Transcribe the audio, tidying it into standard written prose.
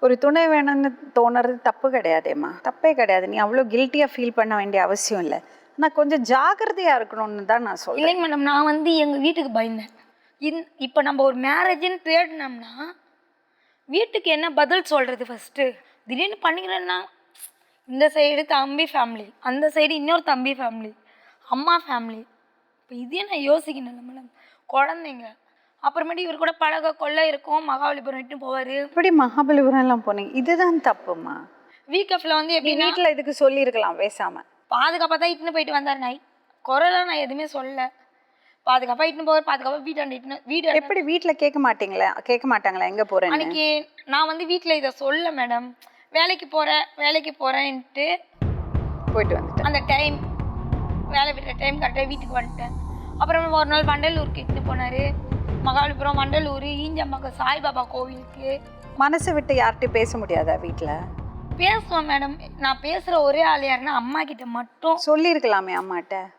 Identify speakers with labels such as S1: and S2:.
S1: ஒரு துணை வேணும்னு தோணுறது தப்பு கிடையாதேம்மா, தப்பே கிடையாது. நீ அவ்வளோ கில்ட்டியாக ஃபீல் பண்ண வேண்டிய அவசியம் இல்லை. ஆனால் கொஞ்சம் ஜாக்கிரதையாக இருக்கணும்னு தான் நான் சொல்கிறேன்.
S2: இல்லைங்க மேடம், நான் வந்து எங்கள் வீட்டுக்கு பயந்தேன். இப்போ நம்ம ஒரு மேரேஜ்னு தேடினோம்னா வீட்டுக்கு என்ன பதில் சொல்கிறது? ஃபஸ்ட்டு திடீர்னு பண்ணிக்கிறேன்னா இந்த சைடு தம்பி ஃபேமிலி, அந்த சைடு இன்னொரு தம்பி ஃபேமிலி, அம்மா ஃபேமிலி. இப்போ இதே நான் யோசிக்கணும்ல மேடம், குழந்தைங்க. அப்புறமேட்டு இவர் கூட பழக கொள்ள இருக்கும், மகாபலிபுரம் இட்டுன்னு போவார்.
S1: எப்படி மகாபலிபுரம் எல்லாம் போனீங்க? இதுதான் தப்புமா.
S2: வீக்கெஃப்ல வந்து எப்படி
S1: வீட்டில் இதுக்கு சொல்லியிருக்கலாம் பேசாமல்.
S2: பாதுகாப்பாக தான் இட்டுன்னு போயிட்டு வந்தார். குறைலாம் நான் எதுவுமே சொல்லலை. பாதுகாப்பாக இட்டுன்னு போவார், பாதுகாப்பாக வீட்டாண்ட இட்டுன்னு வீடு.
S1: எப்படி வீட்டில் கேட்க மாட்டாங்களா எங்கே போகிறேன்?
S2: அன்னைக்கு நான் வந்து வீட்டில் இதை சொல்ல மேடம், வேலைக்கு போகிறேன்ட்டு
S1: போயிட்டு வந்துட்டேன்.
S2: அந்த டைம் வேலை விடுற டைம் கரெக்டாக வீட்டுக்கு வந்துட்டேன். அப்புறம் ஒரு நாள் வண்டலூருக்கு இட்டுன்னு போனார். மகாபலிபுரம், வண்டலூர், ஈஞ்சம்பாக்கம் சாய்பாபா கோவிலுக்கு.
S1: மனசை விட்டு யார்கிட்டையும் பேச முடியாதா வீட்டில்?
S2: பேசுவேன் மேடம். நான் பேசுகிற ஒரே ஆள் யாருன்னா அம்மா கிட்ட மட்டும்.
S1: சொல்லியிருக்கலாமே அம்மாட்ட.